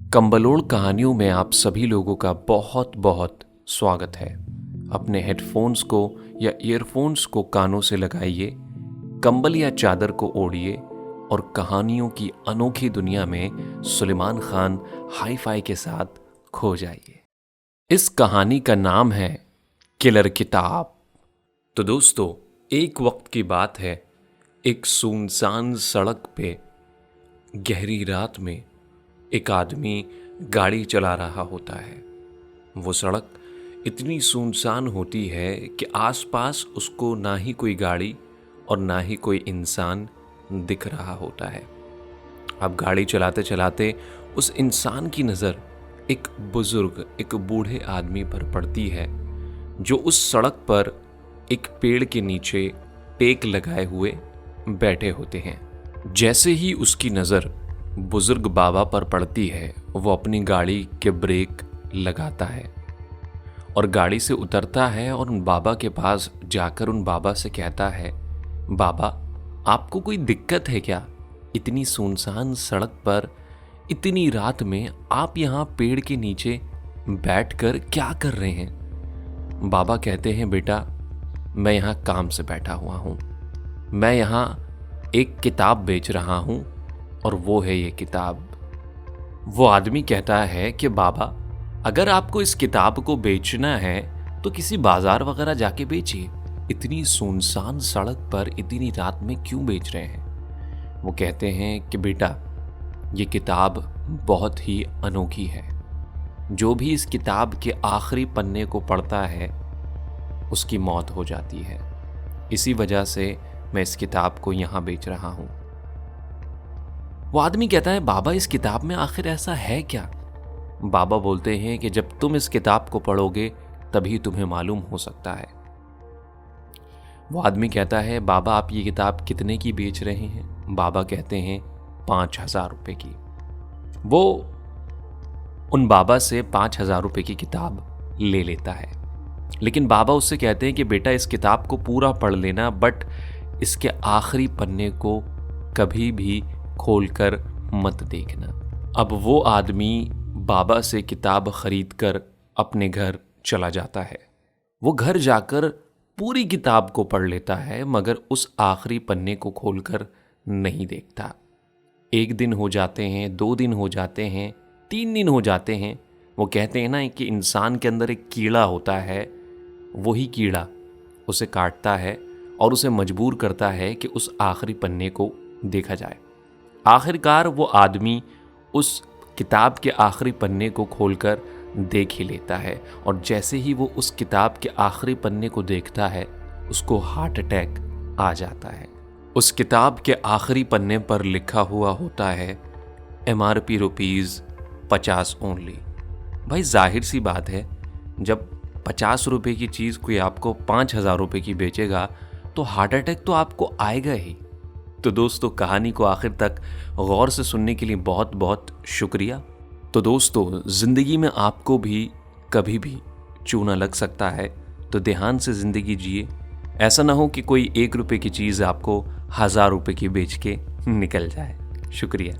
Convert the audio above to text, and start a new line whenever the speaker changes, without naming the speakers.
कंबलोड़ कहानियों में आप सभी लोगों का बहुत बहुत स्वागत है। अपने हेडफोन्स को या ईयरफोन्स को कानों से लगाइए, कंबल या चादर को ओढ़िए और कहानियों की अनोखी दुनिया में सुलेमान खान हाई फाई के साथ खो जाइए। इस कहानी का नाम है किलर किताब। तो दोस्तों, एक वक्त की बात है, एक सुनसान सड़क पे गहरी रात में एक आदमी गाड़ी चला रहा होता है। वो सड़क इतनी सुनसान होती है कि आसपास उसको ना ही कोई गाड़ी और ना ही कोई इंसान दिख रहा होता है। अब गाड़ी चलाते चलाते उस इंसान की नज़र एक बुजुर्ग, एक बूढ़े आदमी पर पड़ती है, जो उस सड़क पर एक पेड़ के नीचे टेक लगाए हुए बैठे होते हैं। जैसे ही उसकी नज़र बुजुर्ग बाबा पर पड़ती है, वो अपनी गाड़ी के ब्रेक लगाता है और गाड़ी से उतरता है और उन बाबा के पास जाकर उन बाबा से कहता है, बाबा, आपको कोई दिक्कत है क्या? इतनी सुनसान सड़क पर इतनी रात में आप यहाँ पेड़ के नीचे बैठकर क्या कर रहे हैं? बाबा कहते हैं, बेटा, मैं यहाँ काम से बैठा हुआ हूँ। मैं यहाँ एक किताब बेच रहा हूँ और वो है ये किताब। वो आदमी कहता है कि बाबा, अगर आपको इस किताब को बेचना है तो किसी बाजार वगैरह जाके बेचिए। इतनी सुनसान सड़क पर इतनी रात में क्यों बेच रहे हैं? वो कहते हैं कि बेटा, ये किताब बहुत ही अनोखी है। जो भी इस किताब के आखिरी पन्ने को पढ़ता है उसकी मौत हो जाती है। इसी वजह से मैं इस किताब को यहाँ बेच रहा हूँ। वो आदमी कहता है, बाबा, इस किताब में आखिर ऐसा है क्या? बाबा बोलते हैं कि जब तुम इस किताब को पढ़ोगे तभी तुम्हें मालूम हो सकता है। वो आदमी कहता है, बाबा, आप ये किताब कितने की बेच रहे हैं? बाबा कहते हैं, 5,000 रुपए की। वो उन बाबा से 5,000 रुपए की किताब ले लेता है, लेकिन बाबा उससे कहते हैं कि बेटा, इस किताब को पूरा पढ़ लेना, बट इसके आखिरी पन्ने को कभी भी खोलकर मत देखना। अब वो आदमी बाबा से किताब खरीदकर अपने घर चला जाता है। वो घर जाकर पूरी किताब को पढ़ लेता है, मगर उस आखिरी पन्ने को खोलकर नहीं देखता। 1 दिन हो जाते हैं, 2 दिन हो जाते हैं, 3 दिन हो जाते हैं। वो कहते हैं ना कि इंसान के अंदर एक कीड़ा होता है, वही कीड़ा उसे काटता है और उसे मजबूर करता है कि उस आखिरी पन्ने को देखा जाए। आखिरकार वो आदमी उस किताब के आखिरी पन्ने को खोलकर देख ही लेता है, और जैसे ही वो उस किताब के आखिरी पन्ने को देखता है, उसको हार्ट अटैक आ जाता है। उस किताब के आखिरी पन्ने पर लिखा हुआ होता है MRP ₹50 ओनली। भाई, जाहिर सी बात है, जब 50 रुपए की चीज़ कोई आपको 5,000 रुपए की बेचेगा तो हार्ट अटैक तो आपको आएगा ही। तो दोस्तों, कहानी को आखिर तक गौर से सुनने के लिए बहुत बहुत शुक्रिया। तो दोस्तों, ज़िंदगी में आपको भी कभी भी चूना लग सकता है, तो ध्यान से ज़िंदगी जिए। ऐसा ना हो कि कोई 1 रुपए की चीज़ आपको 1,000 रुपए की बेच के निकल जाए। शुक्रिया।